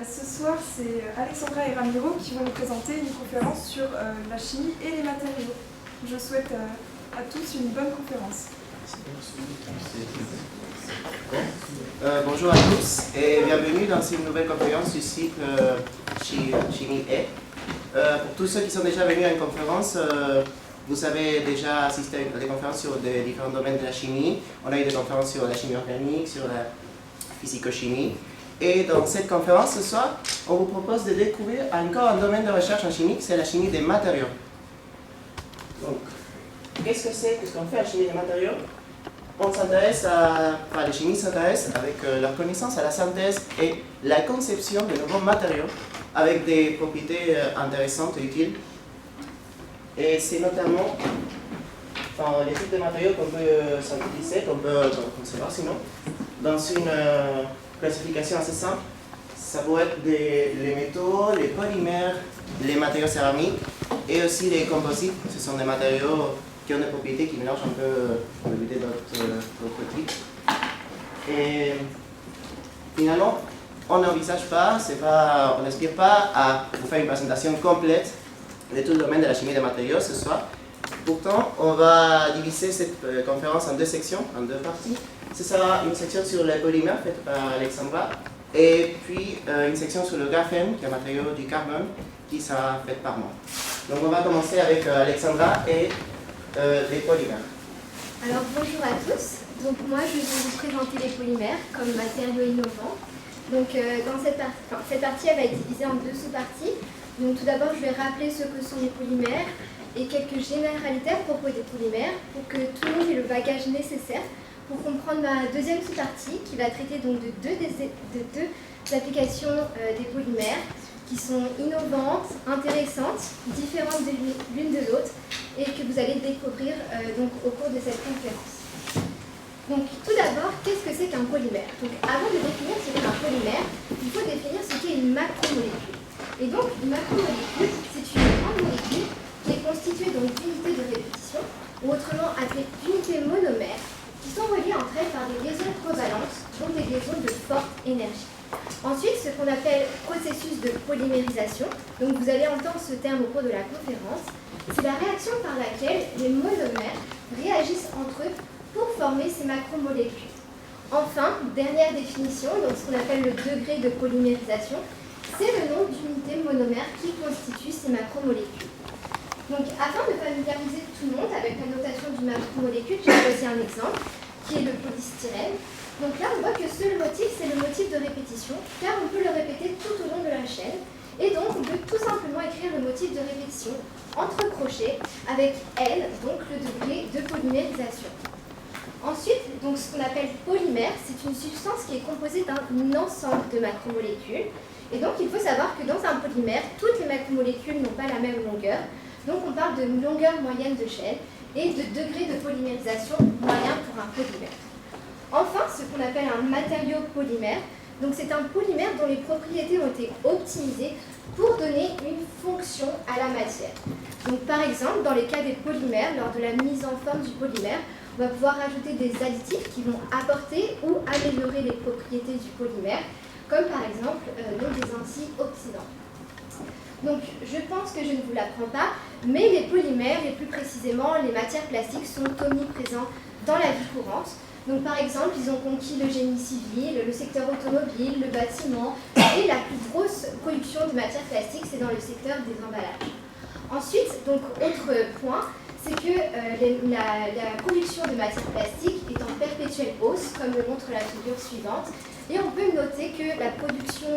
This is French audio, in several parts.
Ce soir, c'est Alexandra et Ramiro qui vont nous présenter une conférence sur la chimie et les matériaux. Je souhaite à tous une bonne conférence. Bonjour à tous et bienvenue dans une nouvelle conférence du cycle Chimie et. Pour tous ceux qui sont déjà venus à une conférence, vous avez déjà assisté à des conférences sur des différents domaines de la chimie. On a eu des conférences sur la chimie organique, sur la physico-chimie. Et dans cette conférence ce soir, on vous propose de découvrir encore un domaine de recherche en chimie, c'est la chimie des matériaux. Donc, qu'est-ce qu'on fait en chimie des matériaux? On s'intéresse les chimistes s'intéressent avec leur connaissance à la synthèse et la conception de nouveaux matériaux avec des propriétés intéressantes et utiles. Et c'est notamment les types de matériaux qu'on peut synthétiser, qu'on peut concevoir sinon, dans une classification assez simple. Ça peut être les métaux, les polymères, les matériaux céramiques et aussi les composites. Ce sont des matériaux qui ont des propriétés qui mélangent un peu probabilité d'autres types. Et finalement, on n'envisage pas, on n'aspire pas à vous faire une présentation complète de tout le domaine de la chimie des matériaux ce soir. Pourtant, on va diviser cette conférence en deux sections, en deux parties. Ce sera une section sur les polymères faite par Alexandra et puis une section sur le graphène, qui est un matériau du carbone, qui sera faite par moi. Donc on va commencer avec Alexandra et les polymères. Alors bonjour à tous, donc moi je vais vous présenter les polymères comme matériaux innovants. Donc dans cette partie elle va être divisée en deux sous-parties. Donc tout d'abord je vais rappeler ce que sont les polymères et quelques généralités à propos des polymères pour que tout le monde ait le bagage nécessaire pour comprendre ma deuxième sous-partie qui va traiter donc de deux applications des polymères qui sont innovantes, intéressantes, différentes l'une de l'autre et que vous allez découvrir donc, au cours de cette conférence. Donc tout d'abord, qu'est-ce que c'est qu'un polymère? Donc avant de définir ce qu'est un polymère, il faut définir ce qu'est une macromolécule. Et donc une macromolécule, c'est une grande molécule qui est constituée d'unités de répétition, ou autrement appelées d'unités monomères, qui sont reliées entre elles par des liaisons covalentes, donc des liaisons de forte énergie. Ensuite, ce qu'on appelle processus de polymérisation, donc vous allez entendre ce terme au cours de la conférence, c'est la réaction par laquelle les monomères réagissent entre eux pour former ces macromolécules. Enfin, dernière définition, donc ce qu'on appelle le degré de polymérisation, c'est le nombre d'unités monomères qui constituent ces macromolécules. Donc, afin de familiariser tout le monde avec la notation du macromolécule, j'ai choisi un exemple, qui est le polystyrène. Donc là, on voit que ce motif, c'est le motif de répétition, car on peut le répéter tout au long de la chaîne. Et donc, on peut tout simplement écrire le motif de répétition entre crochets avec L, donc le degré de polymérisation. Ensuite, donc, ce qu'on appelle polymère, c'est une substance qui est composée d'un ensemble de macromolécules. Et donc, il faut savoir que dans un polymère, toutes les macromolécules n'ont pas la même longueur. Donc, on parle de longueur moyenne de chaîne et de degré de polymérisation moyen pour un polymère. Enfin, ce qu'on appelle un matériau polymère, donc c'est un polymère dont les propriétés ont été optimisées pour donner une fonction à la matière. Donc par exemple, dans les cas des polymères, lors de la mise en forme du polymère, on va pouvoir ajouter des additifs qui vont apporter ou améliorer les propriétés du polymère, comme par exemple des antioxydants. Donc je pense que je ne vous l'apprends pas, mais les polymères, et plus précisément les matières plastiques, sont omniprésents dans la vie courante. Donc par exemple, ils ont conquis le génie civil, le secteur automobile, le bâtiment, et la plus grosse production de matières plastiques, c'est dans le secteur des emballages. Ensuite, donc autre point, c'est que la production de matières plastiques est en perpétuelle hausse, comme le montre la figure suivante, et on peut noter que la production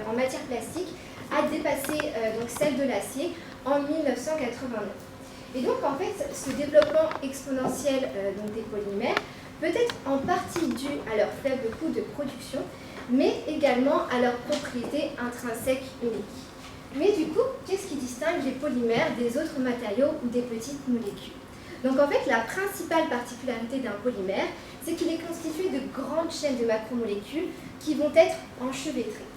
en matière plastique a dépassé donc celle de l'acier en 1989. Et donc en fait, ce développement exponentiel donc des polymères peut être en partie dû à leur faible coût de production, mais également à leurs propriétés intrinsèques uniques. Mais du coup, qu'est-ce qui distingue les polymères des autres matériaux ou des petites molécules? Donc en fait, la principale particularité d'un polymère, c'est qu'il est constitué de grandes chaînes de macromolécules qui vont être enchevêtrées.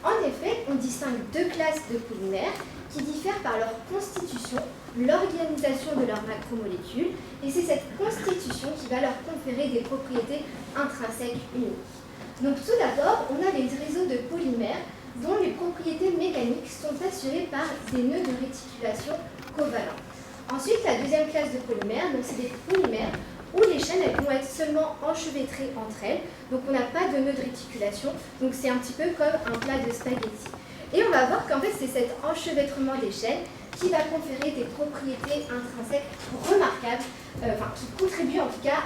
En effet, on distingue deux classes de polymères qui diffèrent par leur constitution, l'organisation de leurs macromolécules, et c'est cette constitution qui va leur conférer des propriétés intrinsèques uniques. Donc tout d'abord, on a les réseaux de polymères dont les propriétés mécaniques sont assurées par des nœuds de réticulation covalents. Ensuite, la deuxième classe de polymères, donc c'est des polymères où les chaînes elles vont être seulement enchevêtrées entre elles, donc on n'a pas de nœud de réticulation, donc c'est un petit peu comme un plat de spaghettis. Et on va voir qu'en fait c'est cet enchevêtrement des chaînes qui va conférer des propriétés intrinsèques remarquables, qui contribuent en tout cas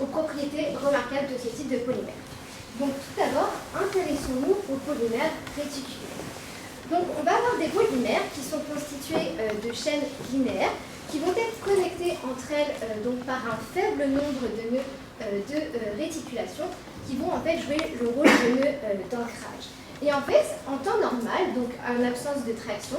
aux propriétés remarquables de ce type de polymère. Donc tout d'abord, intéressons-nous aux polymères réticulés. Donc on va avoir des polymères qui sont constitués de chaînes linéaires qui vont être connectées entre elles donc par un faible nombre de nœuds de réticulation qui vont en fait jouer le rôle de nœuds d'ancrage. Et en fait, en temps normal, donc en absence de traction,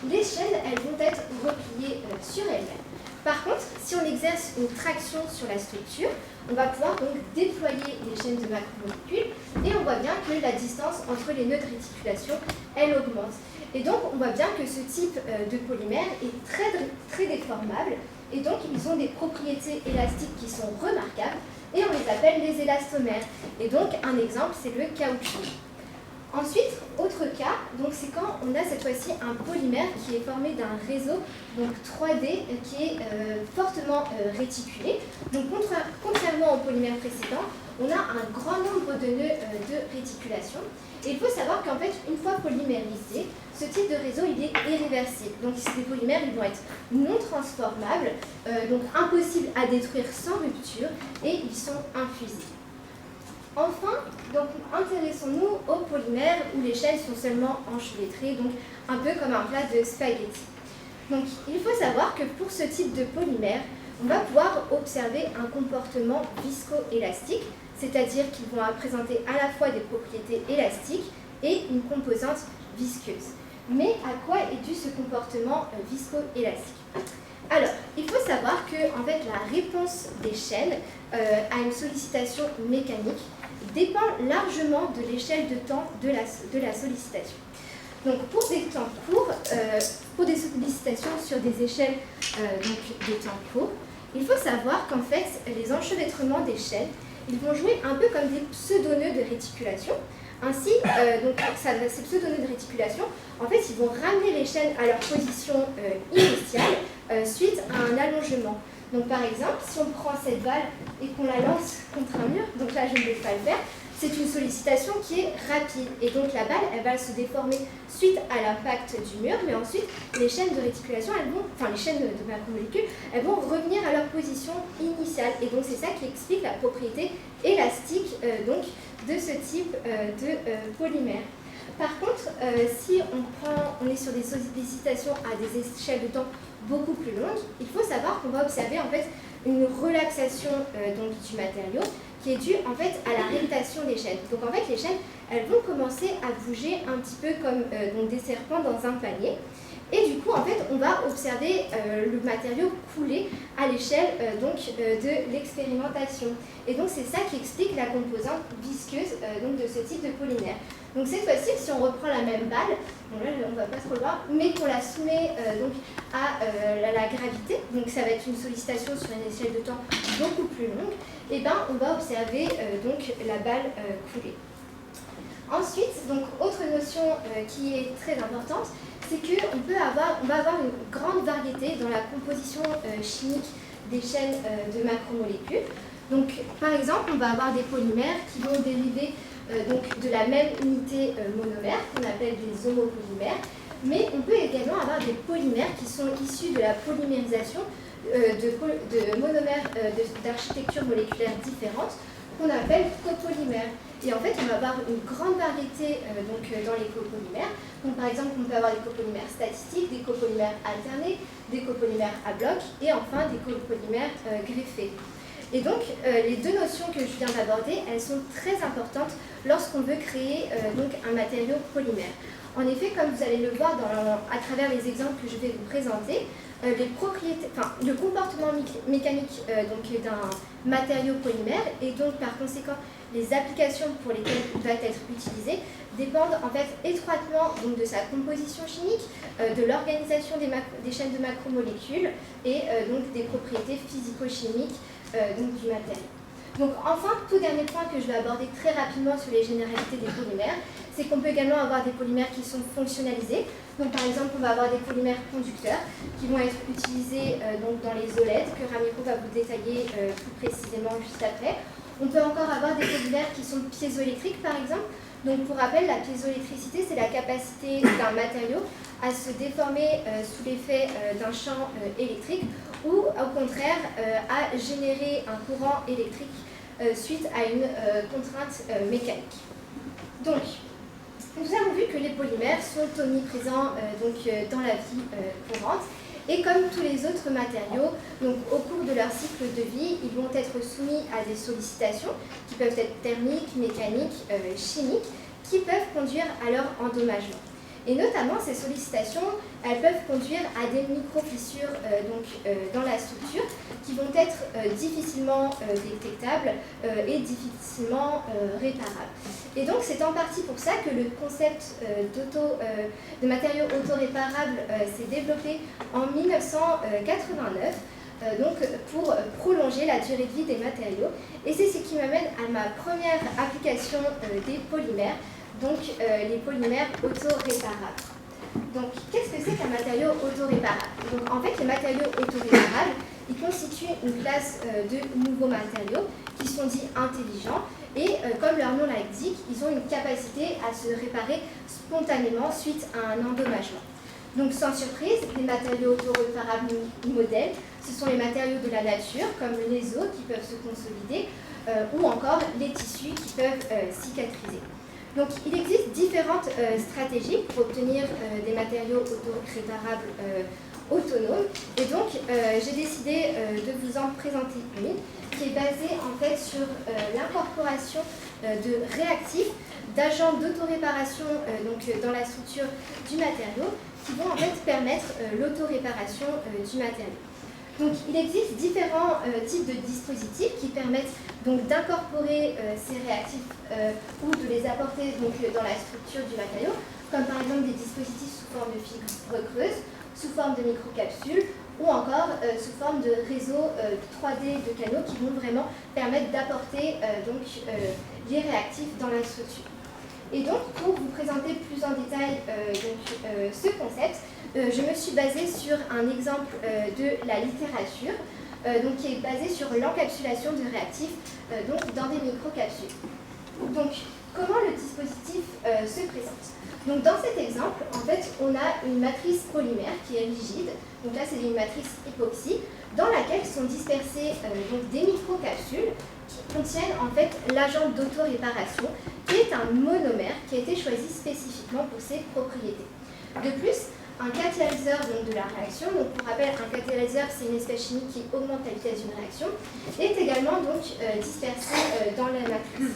les chaînes elles vont être repliées sur elles-mêmes. Par contre, si on exerce une traction sur la structure, on va pouvoir donc déployer les chaînes de macromolécules et on voit bien que la distance entre les nœuds de réticulation, elle augmente. Et donc, on voit bien que ce type de polymère est très déformable et donc ils ont des propriétés élastiques qui sont remarquables et on les appelle les élastomères. Et donc, un exemple, c'est le caoutchouc. Ensuite, autre cas, c'est quand on a cette fois-ci un polymère qui est formé d'un réseau donc 3D qui est fortement réticulé. Donc contrairement au polymère précédent, on a un grand nombre de nœuds de réticulation. Et il faut savoir qu'en fait, une fois polymérisé, ce type de réseau il est irréversible. Donc ces polymères ils vont être non transformables, donc impossibles à détruire sans rupture et ils sont infusés. Enfin, donc intéressons-nous aux polymères où les chaînes sont seulement enchevêtrées, donc un peu comme un plat de spaghettis. Donc il faut savoir que pour ce type de polymère, on va pouvoir observer un comportement viscoélastique, c'est-à-dire qu'ils vont présenter à la fois des propriétés élastiques et une composante visqueuse. Mais à quoi est dû ce comportement viscoélastique ? Alors, il faut savoir que en fait, la réponse des chaînes à une sollicitation mécanique dépend largement de l'échelle de temps de la sollicitation. Donc, pour des temps courts, pour des sollicitations sur des échelles de temps courts, il faut savoir qu'en fait, les enchevêtrements des chaînes, ils vont jouer un peu comme des pseudonœuds de réticulation. Ainsi, ces pseudonœuds de réticulation, en fait, ils vont ramener les chaînes à leur position initiale suite à un allongement. Donc par exemple, si on prend cette balle et qu'on la lance contre un mur, donc là je ne vais pas le faire, c'est une sollicitation qui est rapide. Et donc la balle, elle va se déformer suite à l'impact du mur, mais ensuite les chaînes de réticulation, les chaînes de macromolécules, elles vont revenir à leur position initiale. Et donc c'est ça qui explique la propriété élastique de ce type de polymère. Par contre, si on est sur des sollicitations à des échelles de temps beaucoup plus longues, il faut savoir qu'on va observer en fait une relaxation du matériau qui est due en fait à la rétention des chaînes. Donc en fait les chaînes elles vont commencer à bouger un petit peu comme des serpents dans un panier. Et du coup, en fait, on va observer le matériau couler à l'échelle de l'expérimentation. Et donc, c'est ça qui explique la composante visqueuse de ce type de polymère. Donc, cette fois-ci, si on reprend la même balle, bon, là, on ne va pas trop le voir, mais qu'on la soumet à la gravité, donc ça va être une sollicitation sur une échelle de temps beaucoup plus longue, et ben, on va observer la balle couler. Ensuite, donc, autre notion qui est très importante, c'est qu'on va avoir une grande variété dans la composition chimique des chaînes de macromolécules. Donc, par exemple, on va avoir des polymères qui vont dériver de la même unité monomère, qu'on appelle des homopolymères, mais on peut également avoir des polymères qui sont issus de la polymérisation de monomères d'architecture moléculaire différente, qu'on appelle copolymères. Et en fait, on va avoir une grande variété dans les copolymères. Donc, par exemple, on peut avoir des copolymères statistiques, des copolymères alternés, des copolymères à bloc et enfin des copolymères greffés. Et donc, les deux notions que je viens d'aborder, elles sont très importantes lorsqu'on veut créer un matériau polymère. En effet, comme vous allez le voir à travers les exemples que je vais vous présenter, le comportement mécanique d'un matériau polymère et donc par conséquent les applications pour lesquelles il va être utilisé dépendent en fait étroitement de sa composition chimique, de l'organisation des chaînes de macromolécules et des propriétés physico-chimiques du matériau. Donc enfin, tout dernier point que je vais aborder très rapidement sur les généralités des polymères, c'est qu'on peut également avoir des polymères qui sont fonctionnalisés. Donc par exemple, on va avoir des polymères conducteurs qui vont être utilisés donc dans les OLED, que Ramiro va vous détailler plus précisément juste après. On peut encore avoir des polymères qui sont piézoélectriques par exemple. Donc pour rappel, la piézoélectricité, c'est la capacité d'un matériau à se déformer sous l'effet d'un champ électrique ou au contraire à générer un courant électrique suite à une contrainte mécanique. Donc, nous avons vu que les polymères sont omniprésents dans la vie courante et comme tous les autres matériaux, donc, au cours de leur cycle de vie, ils vont être soumis à des sollicitations qui peuvent être thermiques, mécaniques, chimiques, qui peuvent conduire à leur endommagement. Et notamment, ces sollicitations, elles peuvent conduire à des micro-fissures dans la structure qui vont être difficilement détectables et difficilement réparables. Et donc, c'est en partie pour ça que le concept de matériaux autoréparables s'est développé en 1989 pour prolonger la durée de vie des matériaux. Et c'est ce qui m'amène à ma première application des polymères, donc les polymères autoréparables. Donc, qu'est-ce que c'est qu'un matériau autoréparable? Donc, en fait, les matériaux autoréparables, ils constituent une classe de nouveaux matériaux qui sont dits intelligents et, comme leur nom l'indique, ils ont une capacité à se réparer spontanément suite à un endommagement. Donc, sans surprise, les matériaux autoréparables modèles, ce sont les matériaux de la nature, comme les os qui peuvent se consolider, ou encore les tissus qui peuvent cicatriser. Donc, il existe différentes stratégies pour obtenir des matériaux autoréparables autonomes. Et donc, j'ai décidé de vous en présenter une qui est basée en fait sur l'incorporation de réactifs, d'agents d'autoréparation dans la structure du matériau qui vont en fait permettre l'autoréparation du matériau. Donc, il existe différents types de dispositifs qui permettent donc d'incorporer ces réactifs ou de les apporter dans la structure du matériau, comme par exemple des dispositifs sous forme de fibres creuses, sous forme de microcapsules ou encore sous forme de réseaux 3D de canaux qui vont vraiment permettre d'apporter les réactifs dans la structure. Et donc, pour vous présenter plus en détail ce concept, je me suis basée sur un exemple de la littérature, qui est basé sur l'encapsulation de réactifs dans des microcapsules. Donc, comment le dispositif se présente? Donc, dans cet exemple, en fait, on a une matrice polymère qui est rigide. Donc là, c'est une matrice époxy dans laquelle sont dispersées des microcapsules qui contiennent en fait l'agent d'autoréparation qui est un monomère qui a été choisi spécifiquement pour ses propriétés. De plus, un catalyseur de la réaction, donc pour rappel, un catalyseur c'est une espèce chimique qui augmente la vitesse d'une réaction, est également dispersé dans la matrice.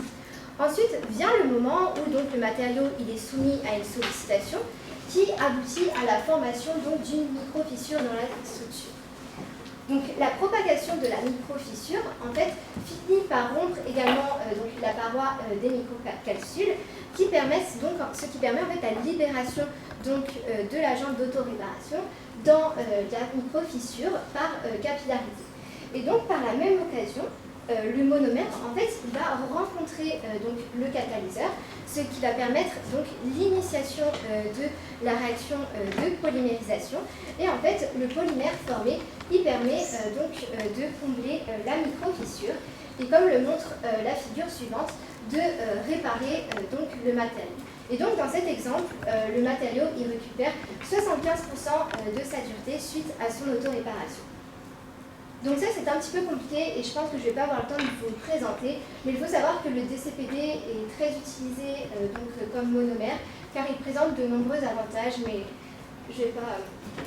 Ensuite vient le moment où le matériau il est soumis à une sollicitation qui aboutit à la formation d'une micro-fissure dans la structure. Donc la propagation de la micro-fissure en fait finit par rompre également la paroi des microcapsules ce qui permet en fait la libération de l'agent d'autoréparation dans la micro-fissure par capillarité. Et donc par la même occasion, le monomère en fait il va rencontrer le catalyseur, ce qui va permettre l'initiation de la réaction de polymérisation. Et en fait le polymère formé il permet de combler la micro-fissure et comme le montre la figure suivante, de réparer le matériau. Et donc dans cet exemple, le matériau il récupère 75% de sa dureté suite à son autoréparation. Donc ça c'est un petit peu compliqué et je pense que je ne vais pas avoir le temps de vous le présenter, mais il faut savoir que le DCPD est très utilisé comme monomère car il présente de nombreux avantages, mais je ne vais pas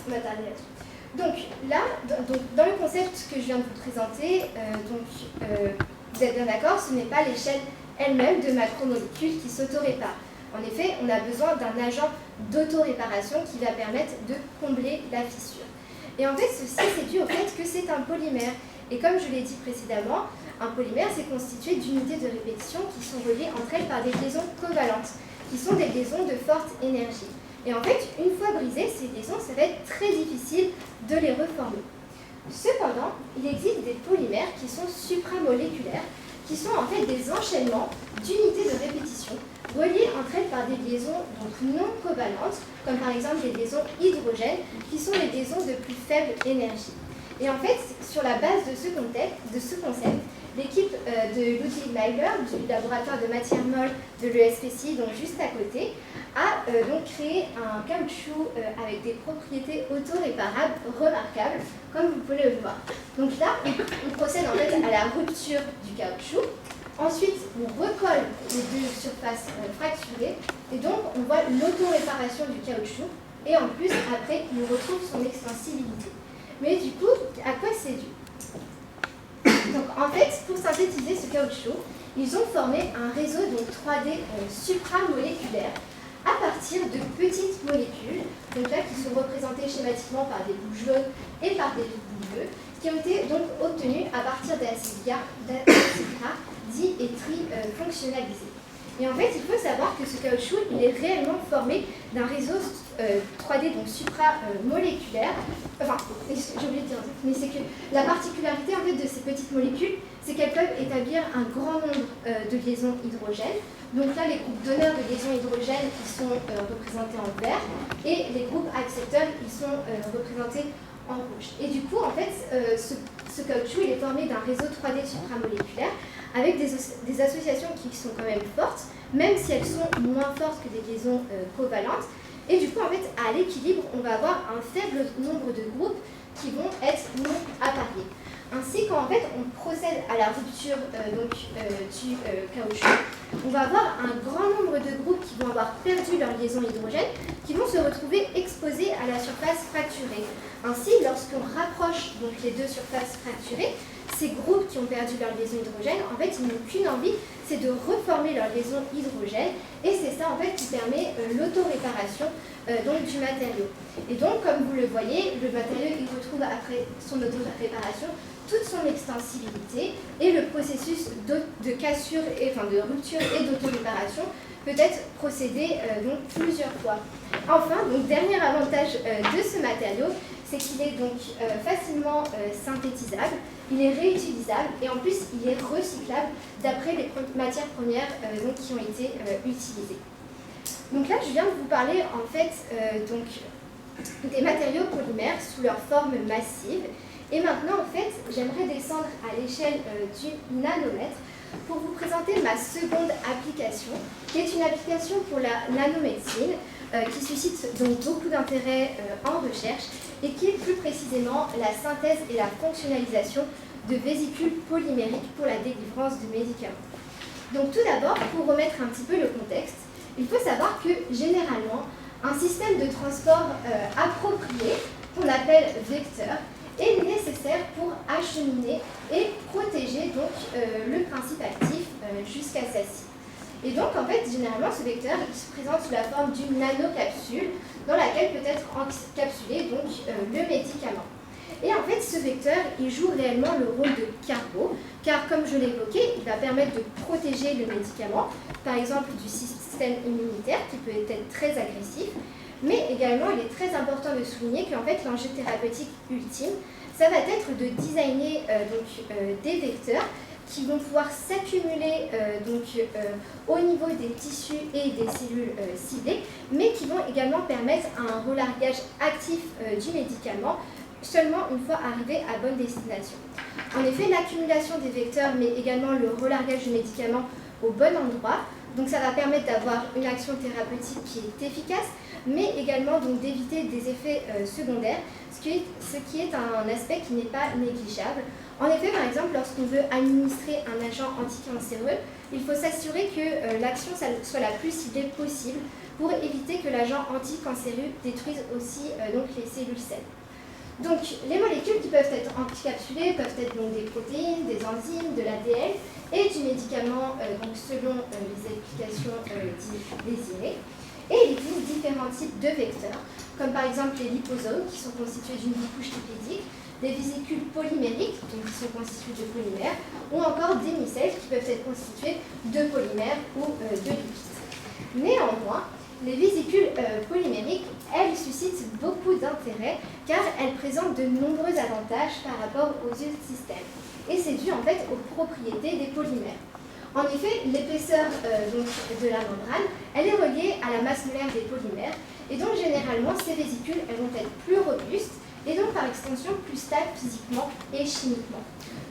m'attarder là-dessus. Donc là, dans le concept que je viens de vous présenter, vous êtes bien d'accord, ce n'est pas l'échelle elle-même de macromolécules qui s'autoréparent. En effet, on a besoin d'un agent d'autoréparation qui va permettre de combler la fissure. Et en fait, ceci c'est dû au fait que c'est un polymère. Et comme je l'ai dit précédemment, un polymère c'est constitué d'unités de répétition qui sont reliées entre elles par des liaisons covalentes, qui sont des liaisons de forte énergie. Et en fait, une fois brisées, ces liaisons, ça va être très difficile de les reformer. Cependant, il existe des polymères qui sont supramoléculaires, qui sont en fait des enchaînements d'unités de répétition reliées entre elles par des liaisons donc non covalentes, comme par exemple des liaisons hydrogènes, qui sont les liaisons de plus faible énergie. Et en fait, sur la base de ce concept, l'équipe de Ludwig Leiber, du laboratoire de matières molles de l'ESPCI, donc juste à côté, a donc créé un caoutchouc avec des propriétés auto-réparables remarquables, comme vous pouvez le voir. Donc là, on procède en fait à la rupture du caoutchouc. Ensuite, on recolle les deux surfaces fracturées, et donc on voit l'auto-réparation du caoutchouc, et en plus, après, on retrouve son extensibilité. Mais du coup, à quoi c'est dû? Donc en fait, pour synthétiser ce caoutchouc, ils ont formé un réseau donc 3D supramoléculaire à partir de petites molécules, donc là qui sont représentées schématiquement par des bouts jaunes et par des bouts bleus, qui ont été donc obtenus à partir d'acides gras dits et trifonctionnalisés. Et en fait, il faut savoir que ce caoutchouc, il est réellement formé d'un réseau 3D donc supramoléculaire. Enfin, j'ai oublié de dire, mais c'est que la particularité en fait de ces petites molécules, c'est qu'elles peuvent établir un grand nombre de liaisons hydrogènes. Donc là, les groupes donneurs de liaisons hydrogènes, ils sont représentés en vert, et les groupes accepteurs, ils sont représentés en rouge. Et du coup, en fait, ce caoutchouc, il est formé d'un réseau 3D supramoléculaire avec des associations qui sont quand même fortes, même si elles sont moins fortes que des liaisons covalentes. Et du coup, en fait, à l'équilibre, on va avoir un faible nombre de groupes qui vont être non appariés. Ainsi, quand en fait, on procède à la rupture du caoutchouc, on va avoir un grand nombre de groupes qui vont avoir perdu leur liaison hydrogène, qui vont se retrouver exposés à la surface fracturée. Ainsi, lorsqu'on rapproche donc, les deux surfaces fracturées, ces groupes qui ont perdu leur liaison hydrogène, en fait, ils n'ont qu'une envie, c'est de reformer leur liaison hydrogène, et c'est ça en fait qui permet l'auto-réparation du matériau. Et donc, comme vous le voyez, le matériau il retrouve après son auto-réparation toute son extensibilité, et le processus de cassure, de rupture et d'auto-réparation peut être procédé donc plusieurs fois. Enfin, donc dernier avantage de ce matériau, c'est qu'il est donc facilement synthétisable, il est réutilisable et en plus il est recyclable d'après les matières premières qui ont été utilisées. Donc là, je viens de vous parler en fait des matériaux polymères sous leur forme massive. Et maintenant, en fait, j'aimerais descendre à l'échelle du nanomètre pour vous présenter ma seconde application, qui est une application pour la nanomédecine, qui suscite donc beaucoup d'intérêt en recherche et qui est plus précisément la synthèse et la fonctionnalisation de vésicules polymériques pour la délivrance de médicaments. Donc tout d'abord, pour remettre un petit peu le contexte, il faut savoir que généralement, un système de transport approprié, qu'on appelle vecteur, est nécessaire pour acheminer et protéger donc, le principe actif jusqu'à sa cible. Et donc, en fait, généralement, ce vecteur il se présente sous la forme d'une nanocapsule dans laquelle peut être encapsulé donc, le médicament. Et en fait, ce vecteur, il joue réellement le rôle de carreau, car comme je l'ai évoqué, il va permettre de protéger le médicament, par exemple du système immunitaire qui peut être très agressif, mais également, il est très important de souligner qu'en fait, l'enjeu thérapeutique ultime, ça va être de designer des vecteurs qui vont pouvoir s'accumuler au niveau des tissus et des cellules ciblées, mais qui vont également permettre un relargage actif du médicament seulement une fois arrivé à bonne destination. En effet, l'accumulation des vecteurs, mais également le relargage du médicament au bon endroit, donc ça va permettre d'avoir une action thérapeutique qui est efficace, mais également d'éviter des effets secondaires, ce qui est un aspect qui n'est pas négligeable. En effet, par exemple, lorsqu'on veut administrer un agent anticancéreux, il faut s'assurer que l'action soit la plus ciblée possible pour éviter que l'agent anticancéreux détruise aussi les cellules saines. Donc, les molécules qui peuvent être encapsulées peuvent être donc, des protéines, des enzymes, de l'ADN et du médicament selon les applications désirées. Et il existe différents types de vecteurs, comme par exemple les liposomes qui sont constitués d'une couche lipidique, des vésicules polymériques donc qui sont constituées de polymères, ou encore des micelles qui peuvent être constituées de polymères ou de lipides. Néanmoins, les vésicules polymériques, elles suscitent beaucoup d'intérêt car elles présentent de nombreux avantages par rapport aux autres systèmes. Et c'est dû en fait aux propriétés des polymères. En effet, l'épaisseur de la membrane, elle est reliée à la masse molaire des polymères, et donc généralement ces vésicules elles vont être plus robustes et donc par extension plus stables physiquement et chimiquement.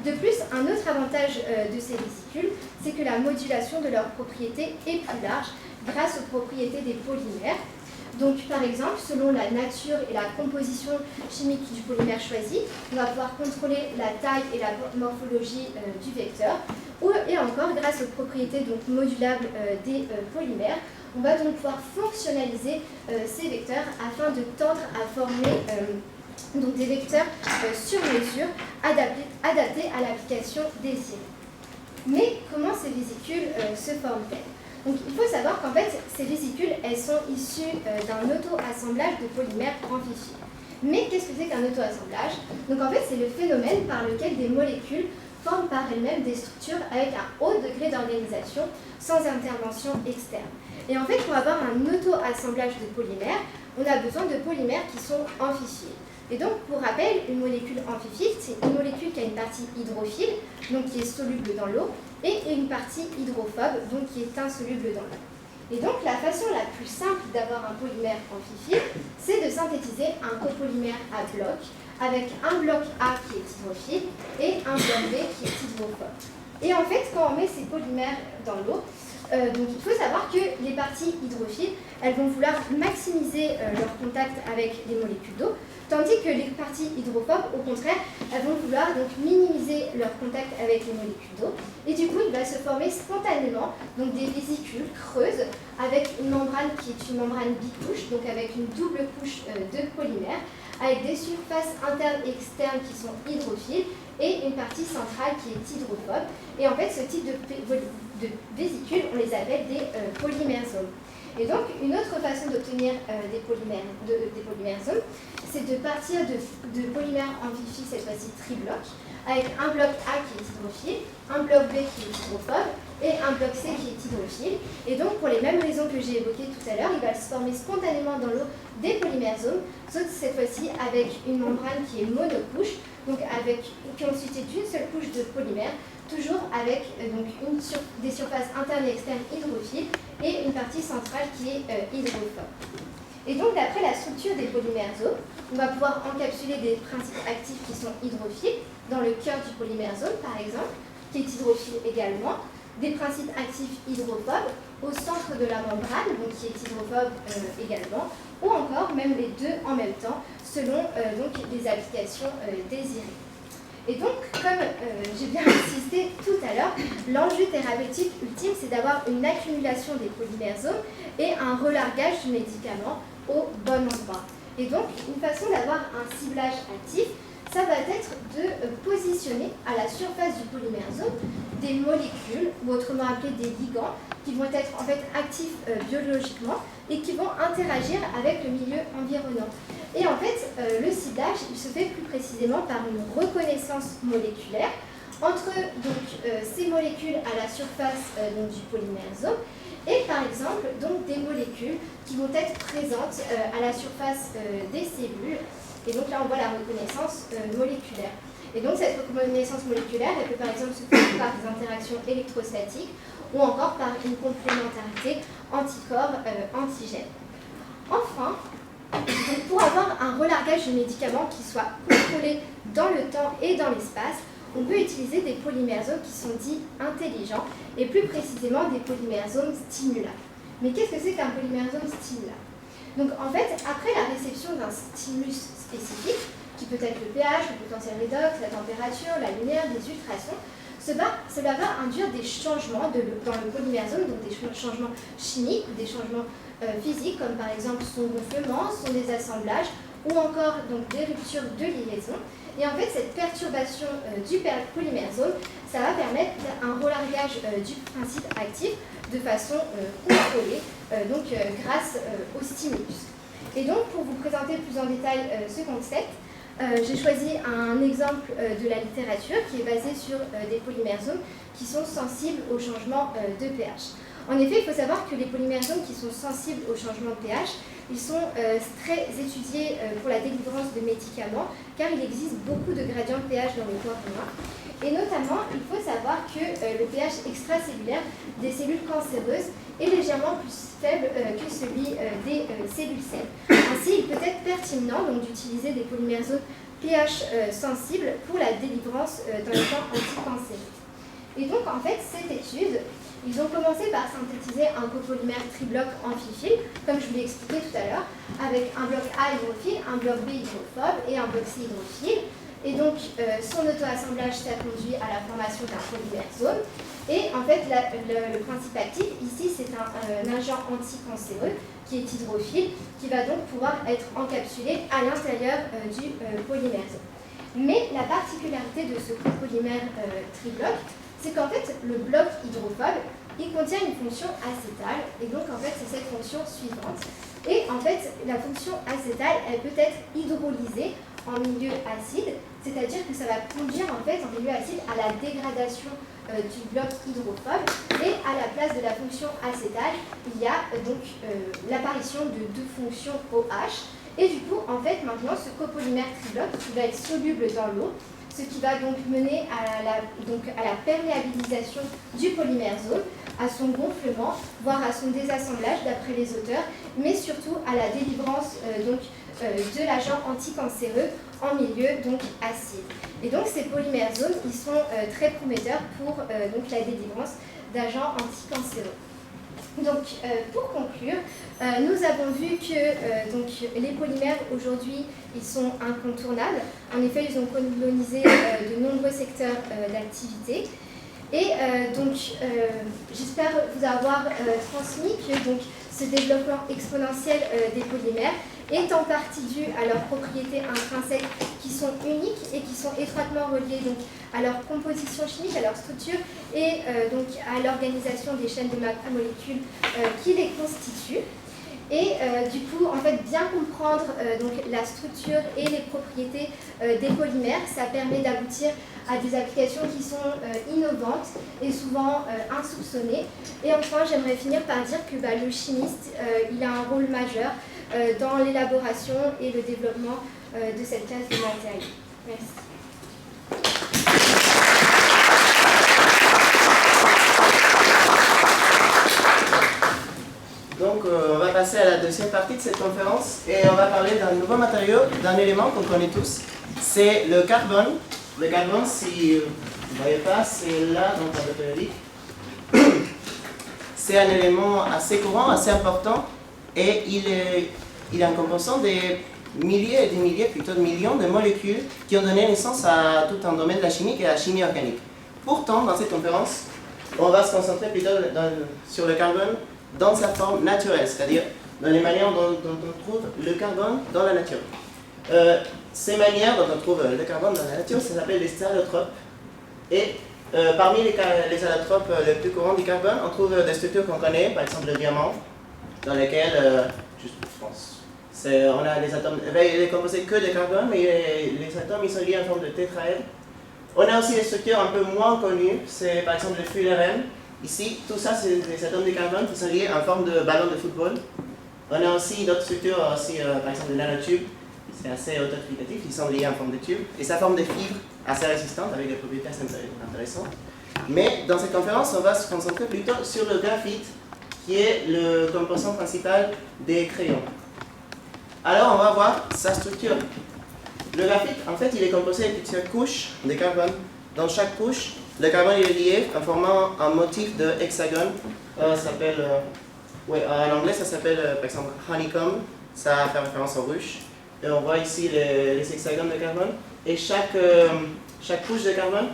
De plus, un autre avantage de ces vésicules, c'est que la modulation de leurs propriétés est plus large grâce aux propriétés des polymères. Donc par exemple, selon la nature et la composition chimique du polymère choisi, on va pouvoir contrôler la taille et la morphologie du vecteur, et encore grâce aux propriétés donc, modulables des polymères, on va donc pouvoir fonctionnaliser ces vecteurs afin de tendre à former donc des vecteurs sur mesure adaptés à l'application désirée. Mais comment ces vésicules se forment-elles? Donc, il faut savoir qu'en fait, ces vésicules, elles sont issues d'un auto-assemblage de polymères amphiphiles. Mais qu'est-ce que c'est qu'un auto-assemblage? Donc, en fait, c'est le phénomène par lequel des molécules forment par elles-mêmes des structures avec un haut degré d'organisation sans intervention externe. Et en fait, pour avoir un auto-assemblage de polymères, on a besoin de polymères qui sont amphiphiles. Et donc, pour rappel, une molécule amphiphile, c'est une molécule qui a une partie hydrophile, donc qui est soluble dans l'eau, et une partie hydrophobe, donc qui est insoluble dans l'eau. Et donc, la façon la plus simple d'avoir un polymère amphiphiile, c'est de synthétiser un copolymère à bloc, avec un bloc A qui est hydrophile et un bloc B qui est hydrophobe. Et en fait, quand on met ces polymères dans l'eau, donc il faut savoir que les parties hydrophiles, elles vont vouloir maximiser leur contact avec les molécules d'eau, tandis que les parties hydrophobes, au contraire, elles vont vouloir donc minimiser leur contact avec les molécules d'eau. Et du coup, il va se former spontanément donc des vésicules creuses avec une membrane qui est une membrane bicouche, donc avec une double couche de polymères, avec des surfaces internes et externes qui sont hydrophiles et une partie centrale qui est hydrophobe. Et en fait, ce type de vésicules, on les appelle des polymersomes. Et donc, une autre façon d'obtenir des polymersomes, c'est de partir de polymères amphiphiles, cette fois-ci tribloc, avec un bloc A qui est hydrophile, un bloc B qui est hydrophobe et un bloc C qui est hydrophile. Et donc, pour les mêmes raisons que j'ai évoquées tout à l'heure, il va se former spontanément dans l'eau des polymersomes, sauf cette fois-ci avec une membrane qui est monocouche, donc qui est constituée d'une seule couche de polymère, toujours avec des surfaces internes et externes hydrophiles et une partie centrale qui est hydrophobe. Et donc, d'après la structure des polymersomes, on va pouvoir encapsuler des principes actifs qui sont hydrophiles dans le cœur du polymersome, par exemple, qui est hydrophile également, des principes actifs hydrophobes au centre de la membrane, donc qui est hydrophobe également, ou encore même les deux en même temps, selon donc les applications désirées. Et donc, comme j'ai bien insisté tout à l'heure, l'enjeu thérapeutique ultime, c'est d'avoir une accumulation des polymersomes et un relargage du médicament au bon endroit. Et donc, une façon d'avoir un ciblage actif, ça va être de positionner à la surface du polymersome des molécules, ou autrement appelées des ligands, qui vont être en fait actifs biologiquement et qui vont interagir avec le milieu environnant. Et en fait, le ciblage, il se fait plus précisément par une reconnaissance moléculaire entre ces molécules à la surface du polymersome et par exemple des molécules qui vont être présentes à la surface des cellules. Et donc là, on voit la reconnaissance moléculaire. Et donc cette reconnaissance moléculaire, elle peut par exemple se faire par des interactions électrostatiques ou encore par une complémentarité anticorps-antigène. Enfin, pour avoir un relargage du médicament qui soit contrôlé dans le temps et dans l'espace, on peut utiliser des polymersomes qui sont dits intelligents et plus précisément des polymersomes stimulants. Mais qu'est-ce que c'est qu'un polymersome stimulant? Donc en fait, après la réception d'un stimulus spécifique, qui peut être le pH, le potentiel redox, la température, la lumière, des ultrasons, cela va induire des changements dans le polymersome, donc des changements chimiques ou des changements physiques, comme par exemple son gonflement, son désassemblage, ou encore donc, des ruptures de liaison. Et en fait, cette perturbation du polymersome, ça va permettre un relargage du principe actif de façon contrôlée, grâce au stimulus. Et donc, pour vous présenter plus en détail ce concept, j'ai choisi un exemple de la littérature qui est basé sur des polymersomes qui sont sensibles au changement de pH. En effet, il faut savoir que les polymères jaunes qui sont sensibles au changement de pH, ils sont très étudiés pour la délivrance de médicaments, car il existe beaucoup de gradients de pH dans le corps humain. Et notamment, il faut savoir que le pH extracellulaire des cellules cancéreuses est légèrement plus faible que celui des cellules saines. Ainsi, il peut être pertinent d'utiliser des polymères jaunes pH sensibles pour la délivrance dans les camps anticancéreux. Et donc, en fait, cette étude, ils ont commencé par synthétiser un copolymère tribloc amphiphile, comme je vous l'ai expliqué tout à l'heure, avec un bloc A hydrophile, un bloc B hydrophobe et un bloc C hydrophile. Et donc, son auto-assemblage, ça conduit à la formation d'un polymère jaune. Et en fait, le principe actif, ici, c'est un agent anticancéreux qui est hydrophile, qui va donc pouvoir être encapsulé à l'intérieur du polymère jaune. Mais la particularité de ce copolymère tribloc, c'est qu'en fait, le bloc hydrophobe, il contient une fonction acétale. Et donc, en fait, c'est cette fonction suivante. Et en fait, la fonction acétale, elle peut être hydrolysée en milieu acide, c'est-à-dire que ça va conduire en fait en milieu acide à la dégradation du bloc hydrophobe, et à la place de la fonction acétale, il y a donc l'apparition de deux fonctions OH, et du coup en fait maintenant ce copolymère tribloc qui va être soluble dans l'eau, ce qui va donc mener à la perméabilisation du polymère jaune, à son gonflement, voire à son désassemblage d'après les auteurs, mais surtout à la délivrance de l'agent anticancéreux en milieu acide. Et donc ces polymères jaunes, ils sont très prometteurs pour la délivrance d'agents anticancéreux. Donc pour conclure, nous avons vu que les polymères aujourd'hui, ils sont incontournables. En effet, ils ont colonisé de nombreux secteurs d'activité. Et j'espère vous avoir transmis que ce développement exponentiel des polymères est en partie dû à leurs propriétés intrinsèques qui sont uniques et qui sont étroitement reliées à leur composition chimique, à leur structure et à l'organisation des chaînes de macromolécules qui les constituent. Et du coup, en fait, bien comprendre la structure et les propriétés des polymères, ça permet d'aboutir à des applications qui sont innovantes et souvent insoupçonnées. Et enfin, j'aimerais finir par dire que le chimiste, il a un rôle majeur dans l'élaboration et le développement de cette classe de matériaux. Merci. Donc, on va passer à la deuxième partie de cette conférence et on va parler d'un nouveau matériau, d'un élément qu'on connaît tous, c'est le carbone. Le carbone, si vous ne voyez pas, c'est là dans le tableau périodique. C'est un élément assez courant, assez important et il est un composant des milliers et des milliers, plutôt de millions de molécules qui ont donné naissance à tout un domaine de la chimie et à la chimie organique. Pourtant, dans cette conférence, on va se concentrer plutôt sur le carbone dans sa forme naturelle, c'est-à-dire dans les manières dont on trouve le carbone dans la nature. Ces manières dont on trouve le carbone dans la nature, ça s'appelle les stéréotropes. Et parmi les allotropes les plus courants du carbone, on trouve des structures qu'on connaît, par exemple le diamant, dans lesquelles, juste je pense, on a les atomes, il est composé que de carbone, mais les atomes ils sont liés en forme de tétraèdre. On a aussi des structures un peu moins connues, c'est par exemple le fullerène. Ici, tout ça, c'est des atomes de carbone qui sont liés en forme de ballon de football. On a aussi d'autres structures, par exemple le nanotube, c'est assez auto-explicatif, ils sont liés en forme de tube, et ça forme des fibres assez résistantes avec des propriétés assez intéressantes. Mais dans cette conférence, on va se concentrer plutôt sur le graphite, qui est le composant principal des crayons. Alors, on va voir sa structure. Le graphite, en fait, il est composé de plusieurs couches de carbone. Dans chaque couche, le carbone est lié en formant un motif de hexagone. En anglais, ça s'appelle, par exemple, honeycomb. Ça fait référence aux ruches. Et on voit ici les hexagones de carbone. Et chaque couche de carbone,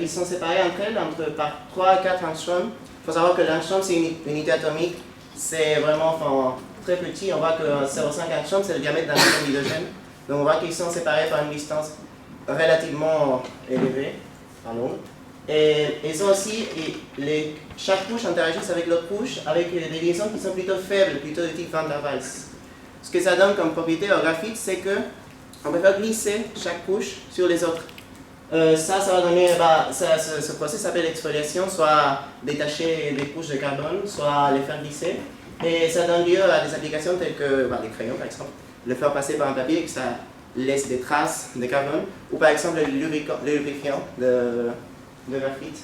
ils sont séparés entre elles par 3 à 4 angstroms. Il faut savoir que l'angstrom, c'est une unité atomique. C'est vraiment très petit. On voit que 0,5 angstrom, c'est le diamètre d'un atome d'hydrogène. Donc on voit qu'ils sont séparés par une distance relativement élevée, en nombre. Et ils ont aussi, chaque couche interagit avec l'autre couche avec des liaisons qui sont plutôt faibles, plutôt de type Van der Waals. Ce que ça donne comme propriété au graphite, c'est qu'on peut faire glisser chaque couche sur les autres. Ça va donner, ce processus s'appelle exfoliation, soit détacher des couches de carbone, soit les faire glisser. Et ça donne lieu à des applications telles que les crayons par exemple, le faire passer par un papier et que ça laisse des traces de carbone, ou par exemple le lubrifiant de graphite.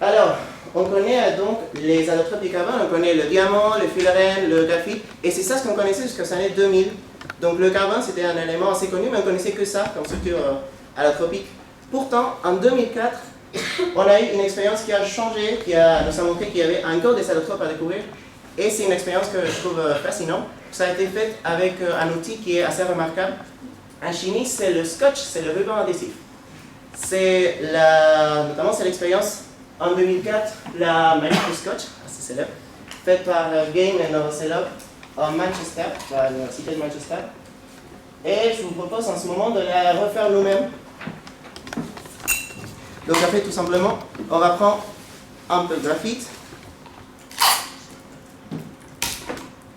Alors, on connaît donc les allotropes du carbone, on connaît le diamant, le fullerène, le graphite, et c'est ça ce qu'on connaissait jusqu'aux années 2000. Donc le carbone c'était un élément assez connu, mais on ne connaissait que ça comme structure allotropique. Pourtant, en 2004, on a eu une expérience qui a changé, nous a montré qu'il y avait encore des allotropes à découvrir, et c'est une expérience que je trouve fascinante. Ça a été fait avec un outil qui est assez remarquable. En chimie, c'est le scotch, c'est le ruban adhésif. Notamment, c'est l'expérience en 2004, la manip du scotch, assez célèbre, faite par Game et Novoselov en Manchester, à l'université de Manchester. Et je vous propose en ce moment de la refaire nous-mêmes. Donc, en fait, tout simplement, on va prendre un peu de graphite,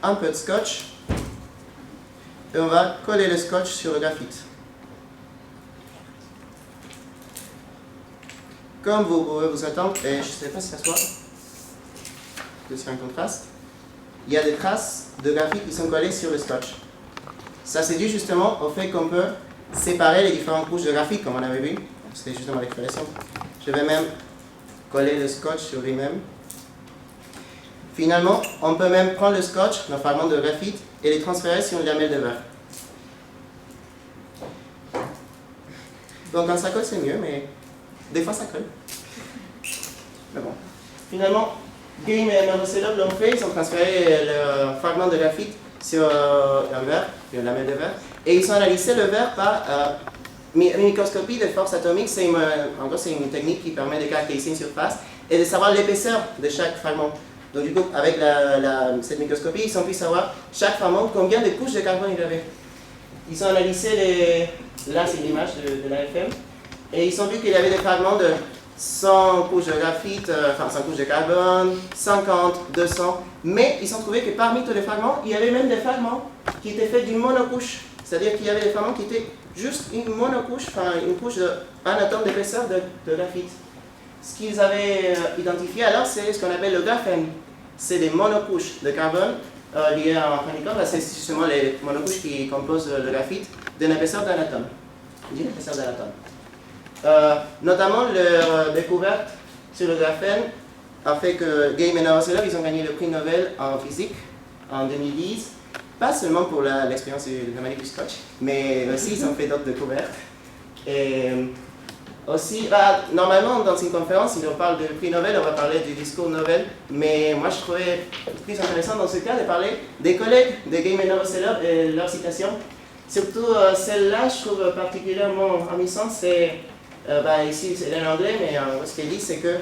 un peu de scotch, et on va coller le scotch sur le graphite. Comme vous pouvez vous attendre, et je ne sais pas si ça se voit, c'est un contraste, il y a des traces de graphite qui sont collées sur le scotch. Ça c'est dû justement au fait qu'on peut séparer les différentes couches de graphite, comme on avait vu. C'était justement l'expression. Je vais même coller le scotch sur lui-même. Finalement, on peut même prendre le scotch, nos fragments de graphite, et les transférer sur une lamelle de verre. Donc quand ça colle, c'est mieux, mais des fois ça colle. Mais bon. Finalement, Game et Novoselov l'ont fait, ils ont transféré le fragment de graphite sur un verre, une lamelle de verre, et ils ont analysé le verre par microscopie de force atomique. En gros, c'est une technique qui permet de caractériser une surface et de savoir l'épaisseur de chaque fragment. Donc du coup, avec cette microscopie, ils ont pu savoir chaque fragment combien de couches de carbone il avait. Ils ont analysé là c'est l'image de l'AFM, et ils ont vu qu'il y avait des fragments de 100 couches de graphite, 100 couches de carbone, 50, 200, mais ils ont trouvé que parmi tous les fragments, il y avait même des fragments qui étaient faits d'une monocouche, c'est-à-dire qu'il y avait des fragments qui étaient juste une monocouche, une couche d'un atome d'épaisseur de graphite. Ce qu'ils avaient identifié alors, c'est ce qu'on appelle le graphène. C'est des monocouches de carbone liées à un honeycomb. C'est justement les monocouches qui composent le graphite d'une épaisseur d'un atome. Notamment leur découverte sur le graphène a fait que Game et Novoselov ils ont gagné le prix Nobel en physique en 2010, pas seulement pour l'expérience de la manip du scotch, mais aussi ils ont fait d'autres découvertes. Et aussi, normalement dans une conférence, si on parle de prix Nobel, on va parler du discours Nobel, mais moi je trouvais plus intéressant dans ce cas de parler des collègues de Game et Novoselov et leurs citations. Surtout celle-là, je trouve particulièrement amusante, c'est ici c'est en anglais, mais ce qu'elle dit c'est que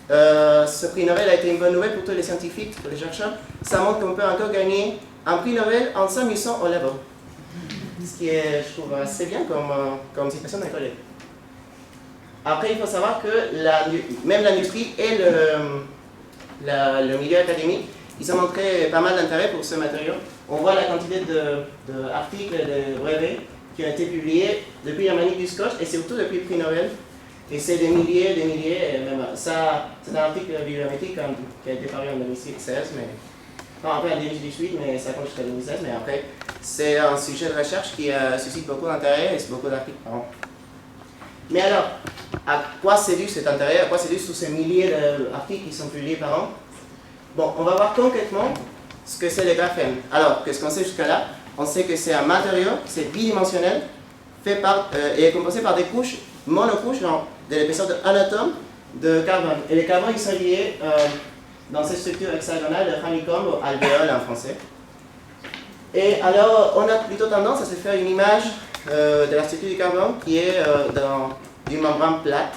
ce prix Nobel a été une bonne nouvelle pour tous les scientifiques, pour les chercheurs. Ça montre qu'on peut encore gagner un prix Nobel en s'amusant au labo. Ce qui est, je trouve, assez bien comme citation d'un collègue. Après, il faut savoir que même l'industrie et le milieu académique, ils ont montré pas mal d'intérêt pour ce matériau. On voit la quantité d'articles et de brevets qui ont été publiés depuis la manip du scotch et surtout depuis le prix Nobel. Et c'est des milliers, et même ça, c'est un article bibliométrique qui a été paru en 2016, après en 2018, mais ça compte jusqu'à 2016, mais après, c'est un sujet de recherche qui suscite beaucoup d'intérêt et c'est beaucoup d'articles par an. Mais alors, à quoi c'est dû cet intérêt, à quoi c'est dû tous ces milliers d'articles qui sont publiés par an? Bon, on va voir concrètement ce que c'est le graphène. Alors, qu'est-ce qu'on sait jusqu'à là? On sait que c'est un matériau, c'est bidimensionnel, et est composé par des couches, monocouches, de l'épaisseur d'un atome de carbone. Et les carbones, ils sont liés dans cette structure hexagonale de honeycomb, ou alvéole en français. Et alors, on a plutôt tendance à se faire une image de la structure du carbone qui est d'une membrane plate.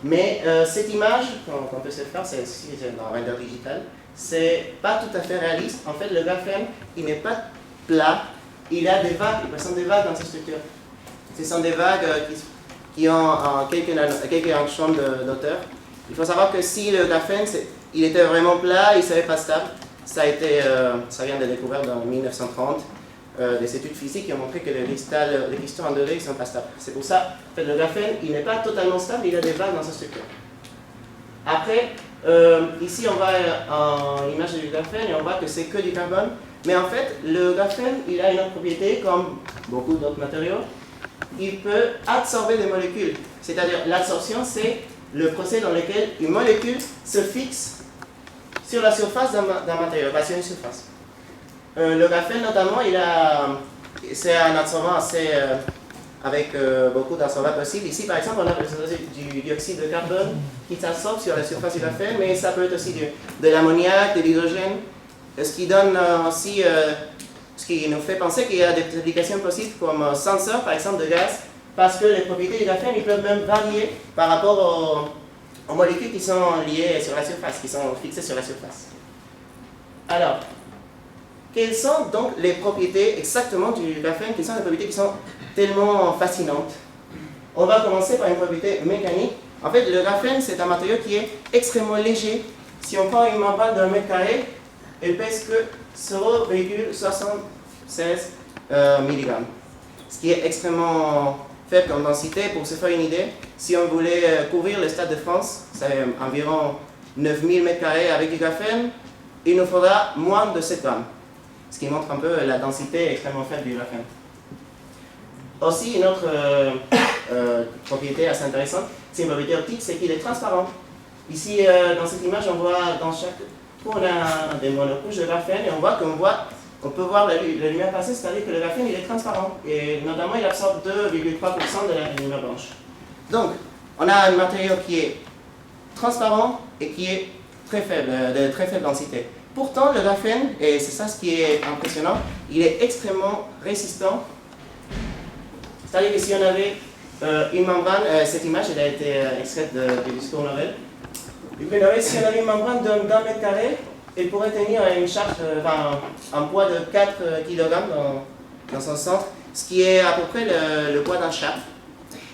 Mais cette image qu'on peut se faire, c'est ici dans le render digital, c'est pas tout à fait réaliste. En fait, le graphène, il n'est pas plat, il a des vagues, il présente des vagues dans sa structure. Ce sont des vagues qui ont quelques angstroms d'auteur. Il faut savoir que si le graphène, il était vraiment plat, il ne serait pas stable. Ça vient de découvert en 1930 des études physiques qui ont montré que les cristaux en 2D ne sont pas stables. C'est pour ça que le graphène, il n'est pas totalement stable, il a des vagues dans sa structure. Après, ici on voit en image du graphène et on voit que c'est que du carbone. Mais en fait, le graphène, il a une autre propriété, comme beaucoup d'autres matériaux. Il peut absorber des molécules. C'est-à-dire, l'absorption, c'est le procédé dans lequel une molécule se fixe sur la surface d'un matériau, sur une surface. Le graphène, notamment, c'est un absorbant assez, avec beaucoup d'absorbants possibles. Ici, par exemple, on a du dioxyde de carbone qui s'absorbe sur la surface du graphène, mais ça peut être aussi de l'ammoniac, de l'hydrogène, ce qui donne aussi, ce qui nous fait penser qu'il y a des applications possibles comme senseur, par exemple, de gaz, parce que les propriétés du graphène, ils peuvent même varier par rapport aux molécules qui sont liées sur la surface, qui sont fixées sur la surface. Alors, quelles sont donc les propriétés exactement du graphène? Quelles sont les propriétés qui sont tellement fascinantes? On va commencer par une propriété mécanique. En fait, le graphène, c'est un matériau qui est extrêmement léger. Si on prend une membrane d'un mètre carré, elle pèse que 0,76 mg. Ce qui est extrêmement faible comme densité. Pour se faire une idée, si on voulait couvrir le Stade de France, c'est environ 9000 m² avec du graphène, il nous faudra moins de 7 grammes. Ce qui montre un peu la densité extrêmement faible du graphène. Aussi, une autre propriété assez intéressante, c'est une propriété optique, c'est qu'il est transparent. Ici, dans cette image, on voit dans chaque trou, on a des monocouches de graphène et on voit qu'on peut voir la lumière passer, c'est-à-dire que le graphène il est transparent et notamment il absorbe 2,3% de la lumière blanche. Donc, on a un matériau qui est transparent et qui est très faible, de très faible densité. Pourtant, le graphène, et c'est ça ce qui est impressionnant, il est extrêmement résistant. C'est-à-dire que si on avait une membrane, cette image elle a été extraite du discours Nobel. Si on avait une membrane d'un mètre carré, elle pourrait tenir une charge, un poids de 4 kg dans son centre, ce qui est à peu près le poids d'un chat.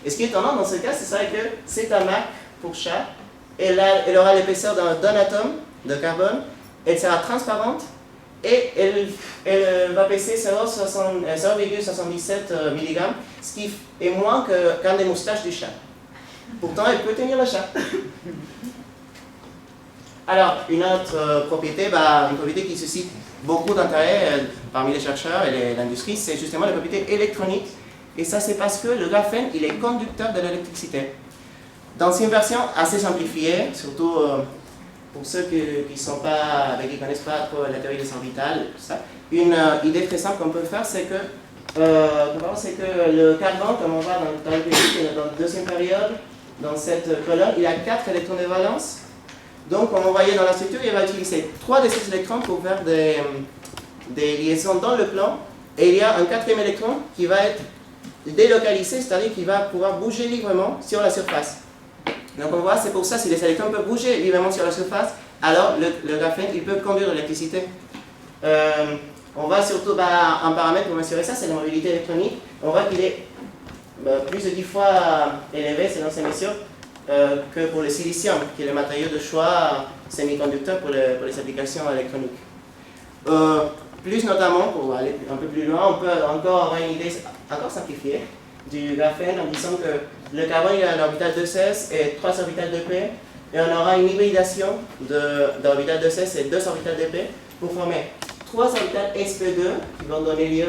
Et ce qui est étonnant dans ce cas, c'est que c'est un Mac pour chat, elle aura l'épaisseur d'un atome de carbone, elle sera transparente et elle va peser 0,77 mg, ce qui est moins qu'un des moustaches du chat. Pourtant, elle peut tenir le chat. Alors, une autre propriété, une propriété qui suscite beaucoup d'intérêt parmi les chercheurs et l'industrie, c'est justement la propriété électronique. Et ça, c'est parce que le graphène, il est conducteur de l'électricité. Dans une version assez simplifiée, surtout pour ceux qui ne connaissent pas trop la théorie des orbitales, une idée très simple qu'on peut faire, c'est que le carbone, comme on voit dans le période, dans la deuxième période, dans cette colonne, il a 4 électrons de valence. Donc, comme on voyait dans la structure, il va utiliser 3 de ces électrons pour faire des liaisons dans le plan. Et il y a un 4e électron qui va être délocalisé, c'est-à-dire qu'il va pouvoir bouger librement sur la surface. Donc, on voit, c'est pour ça, si les électrons peuvent bouger librement sur la surface, alors le graphène, il peut conduire de l'électricité. On voit surtout un paramètre pour mesurer ça, c'est la mobilité électronique. On voit qu'il est plus de 10 fois élevé selon ces mesures que pour le silicium, qui est le matériau de choix semi-conducteur pour les applications électroniques. Plus notamment, pour aller un peu plus loin, on peut encore avoir une idée encore simplifiée du graphène en disant que le carbone il a un orbital 2s et 3 orbitales d'ep, et on aura une hybridation d'orbitales 2s et 2 orbitales d'ep pour former 3 orbitales sp2 qui vont donner lieu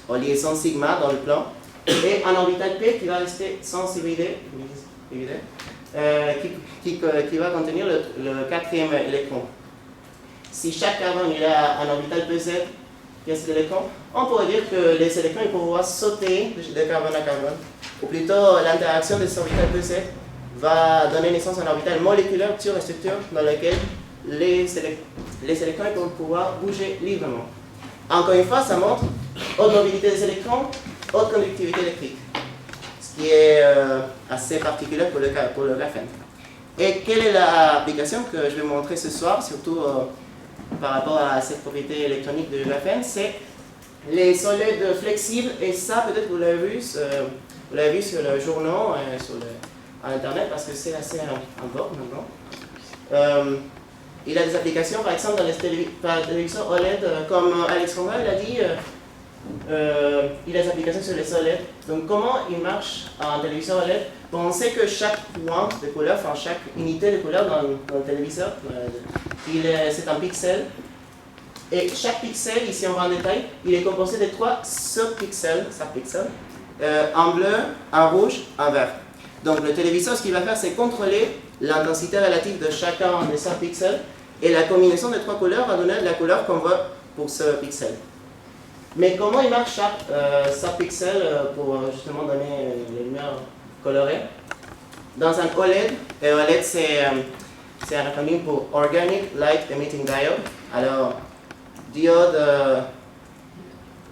aux liaisons sigma dans le plan, et un orbital P qui va rester sans hybrider, qui va contenir le 4e électron. Si chaque carbone il a un orbital PZ qui a cet électron, on pourrait dire que les électrons ils pourront sauter de carbone à carbone, ou plutôt l'interaction de ces orbitales PZ va donner naissance à un orbital moléculaire sur la structure dans laquelle les électrons vont pouvoir bouger librement. Encore une fois, ça montre haute mobilité des électrons, haute conductivité électrique, ce qui est assez particulier pour le graphène. Et quelle est l'application que je vais montrer ce soir, surtout par rapport à cette propriété électronique du graphène, c'est les solides flexibles, et ça peut-être vous l'avez vu sur le journal et à internet parce que c'est assez en vogue maintenant. il a des applications, par exemple, dans les téléviseurs OLED, comme Alexandra il a dit, il a des applications sur les OLED. Donc, comment il marche en téléviseur OLED? Bon, on sait que chaque point de couleur, enfin, chaque unité de couleur dans le téléviseur, c'est un pixel. Et chaque pixel, ici on voit en détail, il est composé de 3 subpixels, en bleu, en rouge, en vert. Donc le téléviseur, ce qu'il va faire, c'est contrôler l'intensité relative de chacun des subpixels, et la combinaison des 3 couleurs va donner la couleur qu'on voit pour ce pixel. Mais comment il marche chaque subpixel pour justement donner les lumières colorées? Dans un OLED, et OLED c'est un acronyme pour Organic Light Emitting Diode. Alors, diode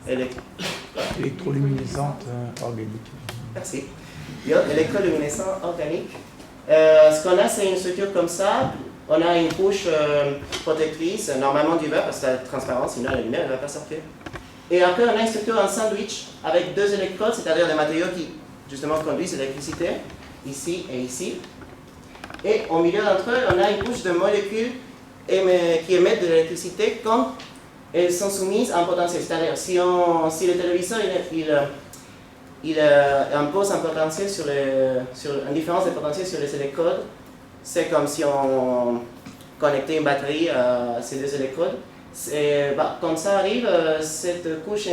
électroluminescente organique. Merci. Diode électroluminescent organique. Ce qu'on a, c'est une structure comme ça. On a une couche protectrice, normalement du verre, parce que c'est transparent, sinon la lumière ne va pas sortir. Et après, on a une structure en sandwich avec 2 électrodes, c'est-à-dire des matériaux qui, justement, conduisent l'électricité, ici et ici. Et au milieu d'entre eux, on a une couche de molécules qui émettent de l'électricité quand elles sont soumises à un potentiel. C'est-à-dire, si le téléviseur il impose un potentiel une différence de potentiel sur les électrodes, c'est comme si on connectait une batterie à ces 2 électrodes. Quand ça arrive, cette couche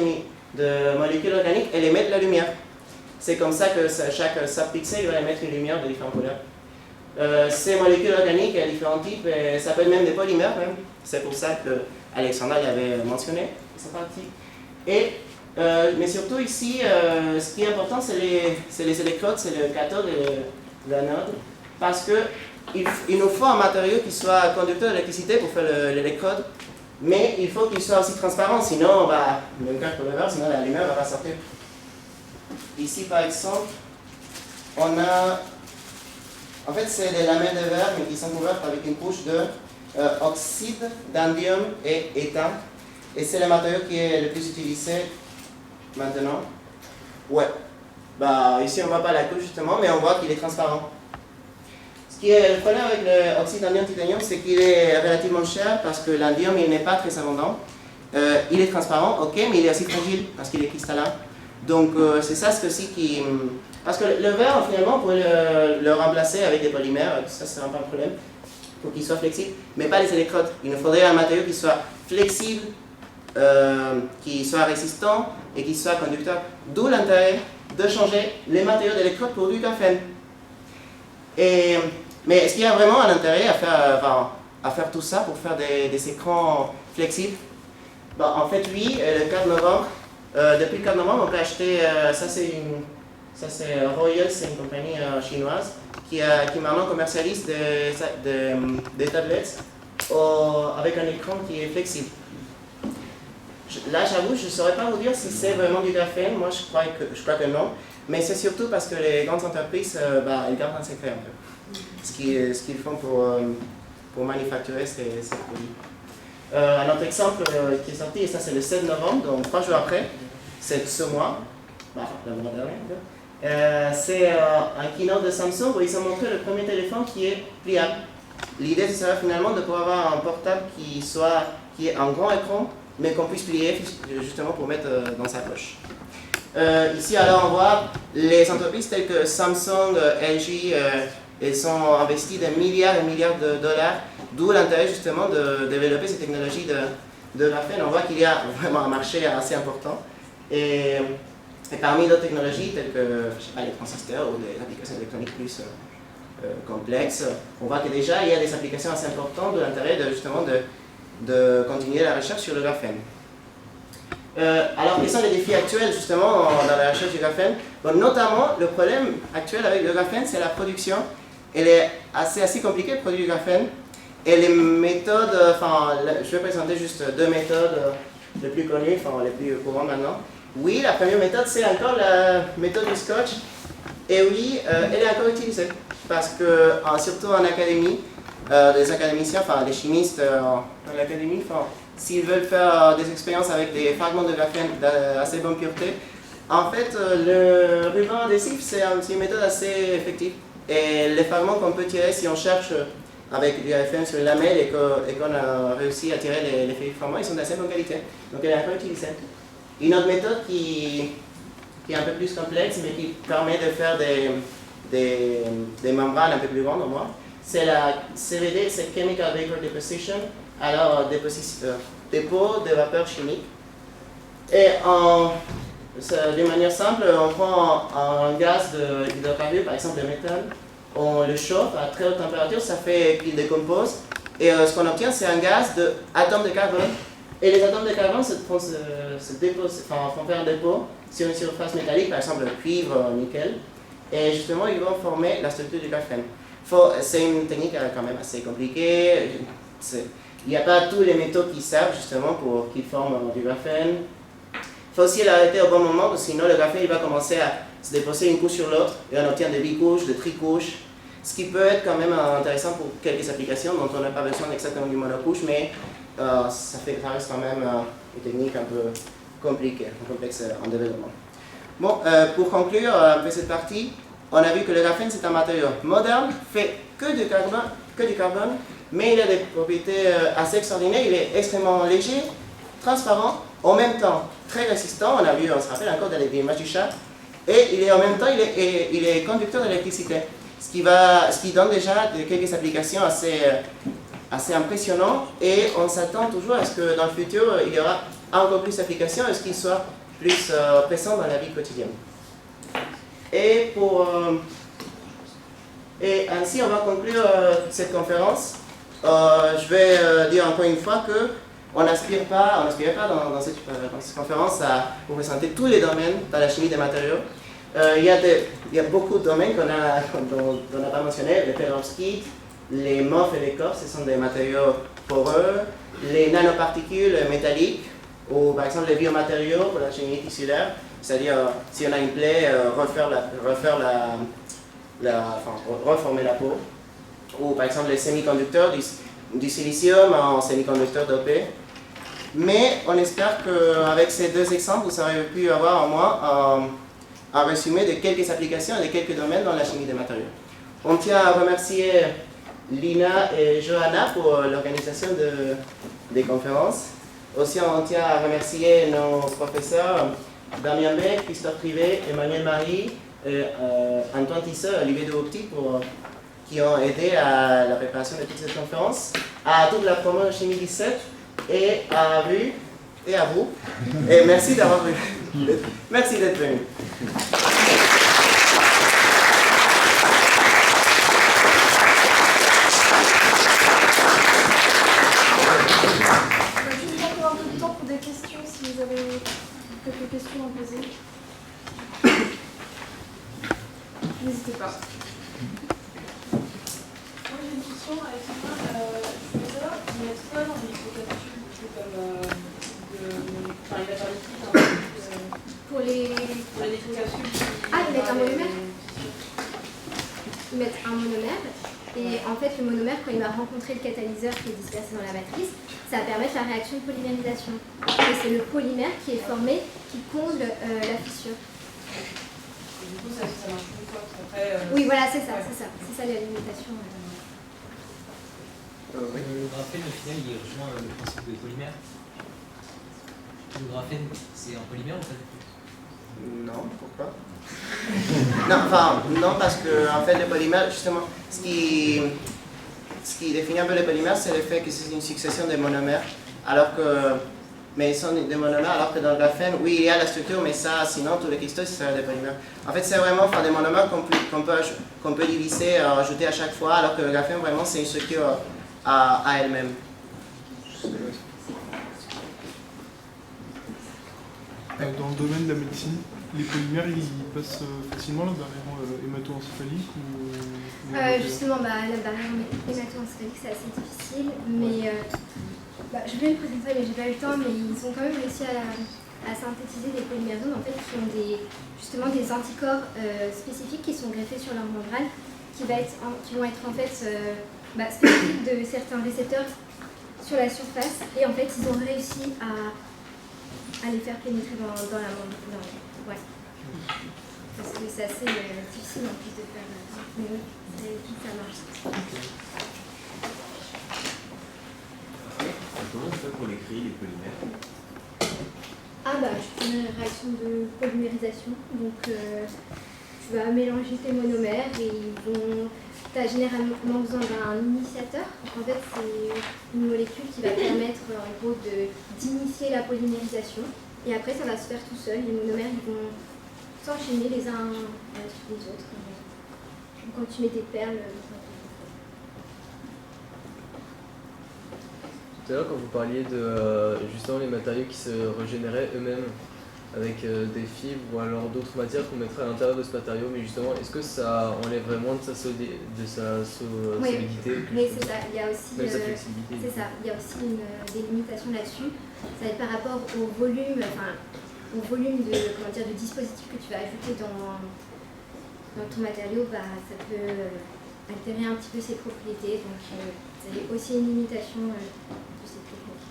de molécules organiques, elle émet de la lumière. C'est comme ça que chaque subpixel va émettre une lumière de différentes couleurs. Ces molécules organiques, il y a différents types, et ça s'appelle même des polymères. C'est pour ça que Alexandra l'avait mentionné, cette partie. Mais surtout ici, ce qui est important, c'est les électrodes, c'est le cathode et l'anode, parce qu'il nous faut un matériau qui soit conducteur d'électricité pour faire l'électrode, mais il faut qu'il soit aussi transparent, sinon, même cas pour le verre, sinon la lumière ne va pas sortir. Ici, par exemple, on a, en fait, c'est des lamelles de verre, mais qui sont couvertes avec une couche de oxyde d'indium et étain. Et c'est le matériau qui est le plus utilisé maintenant. Ouais. Ici, on ne voit pas la couche justement, mais on voit qu'il est transparent. Ce qui est le problème avec l'oxyde d'indium-titanium, c'est qu'il est relativement cher parce que l'indium, il n'est pas très abondant. Il est transparent, ok, mais il est aussi fragile parce qu'il est cristallin. Donc, c'est ça ce qui... Parce que le verre, finalement, on pourrait le remplacer avec des polymères, ça ne sera pas un problème, pour qu'il soit flexible, mais pas les électrodes. Il nous faudrait un matériau qui soit flexible, qui soit résistant et qui soit conducteur. D'où l'intérêt de changer les matériaux d'électrodes pour du graphène. Mais est-ce qu'il y a vraiment un intérêt à faire tout ça pour faire des écrans flexibles? En fait, oui, le 4 novembre, depuis le 4 novembre, on peut acheter, ça c'est Royal, c'est une compagnie chinoise qui maintenant commercialise des tablettes avec un écran qui est flexible. Là, j'avoue, je ne saurais pas vous dire si c'est vraiment du graphène, moi je crois que non, mais c'est surtout parce que les grandes entreprises, elles gardent un secret un peu, ce qu'ils font pour manufacturer ces produits. Un autre exemple qui est sorti, et ça c'est le 7 novembre, donc 3 jours après, c'est ce mois, le mois dernier, c'est un keynote de Samsung où ils ont montré le premier téléphone qui est pliable. L'idée, ce sera finalement de pouvoir avoir un portable qui est un grand écran, mais qu'on puisse plier justement pour mettre dans sa poche. Ici, alors, on voit les entreprises telles que Samsung, LG, elles ont investi des milliards et milliards de dollars, d'où l'intérêt justement de développer ces technologies de graphène. On voit qu'il y a vraiment un marché assez important. Et parmi d'autres technologies telles que les transistors ou des applications électroniques plus complexes, on voit que déjà il y a des applications assez importantes, de l'intérêt justement de continuer la recherche sur le graphène. Alors, quels sont les défis actuels justement dans la recherche du graphène? Notamment, le problème actuel avec le graphène, c'est la production. Elle est assez compliquée de produire du graphène. Et les méthodes, je vais présenter juste 2 méthodes les plus connues, les plus courantes maintenant. Oui, la première méthode, c'est encore la méthode du scotch. Et oui, elle est encore utilisée. Parce que, surtout en académie, les académiciens, les chimistes en l'académie, s'ils veulent faire des expériences avec des fragments de graphène d'assez bonne pureté, en fait, le ruban adhésif, c'est une méthode assez effective. Et les fragments qu'on peut tirer, si on cherche avec du graphen sur les lamelles et qu'on a réussi à tirer les feuilles formants, ils sont d'assez bonne qualité. Donc elle est encore utilisée. Une autre méthode qui est un peu plus complexe, mais qui permet de faire des membranes un peu plus grandes au moins, c'est la CVD, c'est Chemical Vapor Deposition, alors dépôt de vapeur chimique. Et d'une manière simple, on prend un gaz d'hydrocarbures, par exemple le méthane, on le chauffe à très haute température, ça fait qu'il décompose, et ce qu'on obtient, c'est un gaz d'atomes de carbone. Et les atomes de carbone font faire un dépôt sur une surface métallique, par exemple le cuivre, nickel, et justement ils vont former la structure du graphène. C'est une technique quand même assez compliquée. Il n'y a pas tous les métaux qui servent justement pour qu'ils forment du graphène. Il faut aussi l'arrêter au bon moment, parce que sinon le graphène il va commencer à se déposer une couche sur l'autre, et on obtient des bicouches, des tricouches, ce qui peut être quand même intéressant pour quelques applications dont on n'a pas besoin exactement du monocouche, mais ça reste quand même une technique un peu compliquée, complexe en développement. Bon, pour conclure avec cette partie, on a vu que le graphène c'est un matériau moderne, fait que du carbone, mais il a des propriétés assez extraordinaires. Il est extrêmement léger, transparent, en même temps très résistant. On a vu, on se rappelle encore des images du chat, et en même temps il est conducteur d'électricité, ce qui donne déjà quelques applications assez impressionnantes, et on s'attend toujours à ce que dans le futur il y aura encore plus d'applications et ce qu'il soit plus présent dans la vie quotidienne. Et ainsi on va conclure cette conférence. Je vais dire encore une fois que on n'aspire pas dans cette conférence à vous présenter tous les domaines dans la chimie des matériaux. Il y a beaucoup de domaines dont on n'a pas mentionné, les perovskites, les MOF et les corps, ce sont des matériaux poreux, les nanoparticules métalliques, ou par exemple les biomatériaux pour la chimie tissulaire, c'est-à-dire si on a une plaie, reformer la peau, ou par exemple les semi-conducteurs, du silicium en semi-conducteur dopé. Mais on espère qu'avec ces deux exemples, vous aurez pu avoir au moins un résumé de quelques applications et de quelques domaines dans la chimie des matériaux. On tient à remercier Lina et Johanna pour l'organisation des conférences. Aussi, on tient à remercier nos professeurs Damien Beck, Christophe Privé, Emmanuel Marie, Antoine Tisseur, Olivier Duopti qui ont aidé à la préparation de toute cette conférence, à toute la promo de Chimie 17 et à Rue et à vous. Et merci d'avoir venu. Merci d'être venu. Si vous avez quelques questions à poser, n'hésitez pas. Moi j'ai une question, Alexandra. Je voulais savoir, vous mettez quoi dans les microcapsules comme il a parlé Pour les microcapsules. Ah, ils mettent un monomère. Ils mettent un monomère. Et en fait, le monomère, quand il va rencontrer le catalyseur qui est dispersé dans la matrice, ça va permettre la réaction de polymérisation. Et c'est le polymère qui est formé, qui comble la fissure. Et du coup, ça marche une fois. Après, oui, voilà, c'est ça, c'est ça. C'est ça la limitation. Le graphène, au final, il rejoint le principe de polymère. Le graphène, c'est un polymère ou pas? Non, pourquoi? Non, parce que en fait, le polymère, justement, ce qui définit un peu le polymère, c'est le fait que c'est une succession de monomères, mais ils sont des monomères, alors que dans le graphène, oui, il y a la structure, mais ça, sinon, tous les cristaux, c'est des polymères. En fait, c'est vraiment des monomères qu'on peut diviser, ajouter à chaque fois, alors que le graphène, vraiment, c'est une structure à elle-même. Dans le domaine de la médecine, les polymères, ils passent facilement la barrière hémato-encéphalique ou... Justement, la barrière hémato-encéphalique, c'est assez difficile, mais je voulais le présenter, mais j'ai pas eu le temps, mais ils ont quand même réussi à synthétiser des polymérosomes en fait, qui ont justement des anticorps spécifiques qui sont greffés sur leur membrane, qui vont être en fait spécifiques de certains récepteurs sur la surface, et en fait, ils ont réussi à les faire pénétrer dans la membrane. Ouais. Parce que c'est assez difficile en plus de faire. Mais oui, ça marche. comment on fait pour les créer, les polymères? Ah bah, je fais une réaction de polymérisation. Donc, tu vas mélanger tes monomères et tu as généralement besoin d'un initiateur. Donc, en fait, c'est une molécule qui va permettre en gros d'initier la polymérisation. Et après, ça va se faire tout seul. Les monomères ils vont s'enchaîner les uns sur les autres. Donc, quand tu mets tes perles. Tout à l'heure, quand vous parliez de justement les matériaux qui se régénéraient eux-mêmes avec des fibres ou alors d'autres matières qu'on mettrait à l'intérieur de ce matériau, mais justement, est-ce que ça enlève vraiment de sa solidité? Oui, mais c'est ça, il y a aussi, même sa flexibilité. c'est ça, il y a aussi des limitations là-dessus. Ça va être par rapport au volume, de dispositif que tu vas ajouter dans ton matériau, bah, ça peut altérer un petit peu ses propriétés. Donc, c'est aussi une limitation de ces techniques.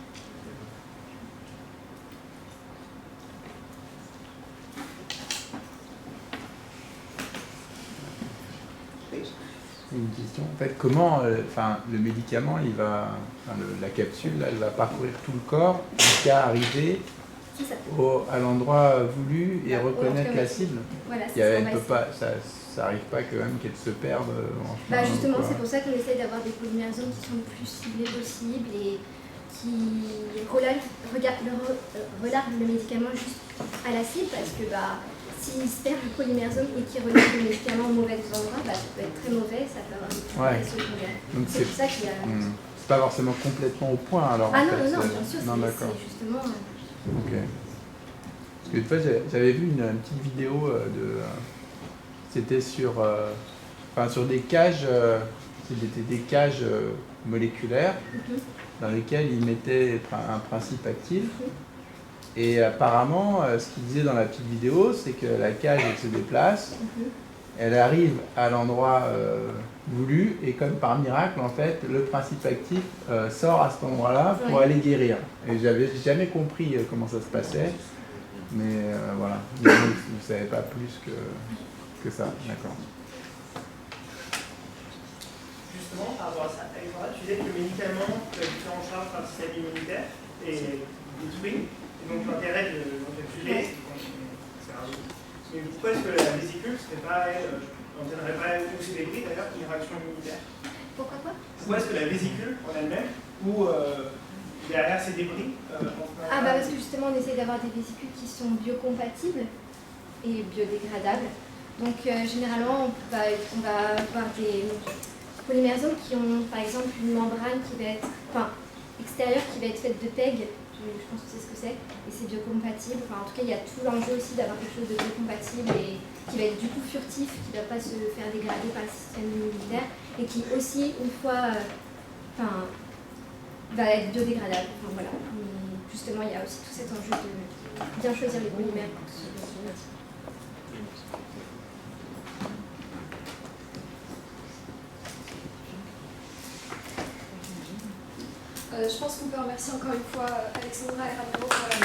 Une question. En fait, comment le médicament, la capsule, là, elle va parcourir tout le corps jusqu'à arriver à l'endroit voulu et reconnaître la cible. Voilà, ça n'arrive pas quand même qu'elle se perde en chemin. Bah justement, c'est pour ça qu'on essaie d'avoir des polymersomes qui sont le plus ciblés possible et qui relarguent le médicament juste à la cible, parce que s'il se perd le polymersome et qu'il relargue le médicament au mauvais endroit, ça peut être très mauvais, ça peut avoir des effets secondaires. C'est pour ça qu'il y a... C'est pas forcément complètement au point alors. Ah non, bien sûr, c'est justement... Ok. Parce que une fois, j'avais vu une petite vidéo c'était sur des cages, c'était des cages moléculaires dans lesquelles ils mettaient un principe actif. Et apparemment, ce qu'il disait dans la petite vidéo, c'est que la cage, elle se déplace, elle arrive à l'endroit voulu, et comme par miracle, en fait, le principe actif sort à cet endroit-là pour aller guérir. Et j'avais jamais compris comment ça se passait, mais voilà, je ne savais pas plus que ça. D'accord. Justement, par rapport à ça, Alexandra, tu disais que le médicament peut être pris en charge par le système immunitaire et détruit. Et donc l'intérêt de l'encapsuler, mais pourquoi est-ce que la vésicule n'entraînerait pas aussi des débris d'ailleurs une réaction immunitaire? Pourquoi est-ce que la vésicule en elle-même, ou derrière ces débris parce que justement on essaie d'avoir des vésicules qui sont biocompatibles et biodégradables. Donc généralement on va avoir des polymersomes qui ont par exemple une membrane qui va être extérieure qui va être faite de PEG. Je pense que c'est ce que c'est, et c'est biocompatible. En tout cas, il y a tout l'enjeu aussi d'avoir quelque chose de biocompatible et qui va être du coup furtif, qui ne va pas se faire dégrader par le système immunitaire et qui aussi, une fois, va être biodégradable. Voilà. Mais justement, il y a aussi tout cet enjeu de bien choisir les polymères pour ce je pense qu'on peut remercier encore une fois Alexandra et Ramiro pour la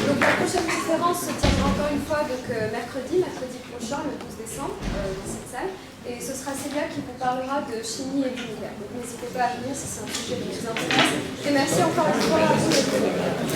Donc la prochaine conférence se tiendra encore une fois mercredi prochain, le 12 décembre, dans cette salle. Et ce sera Célia qui vous parlera de chimie et d'univers. Donc n'hésitez pas à venir si c'est un sujet qui vous intéresse. Et merci encore une fois à vous.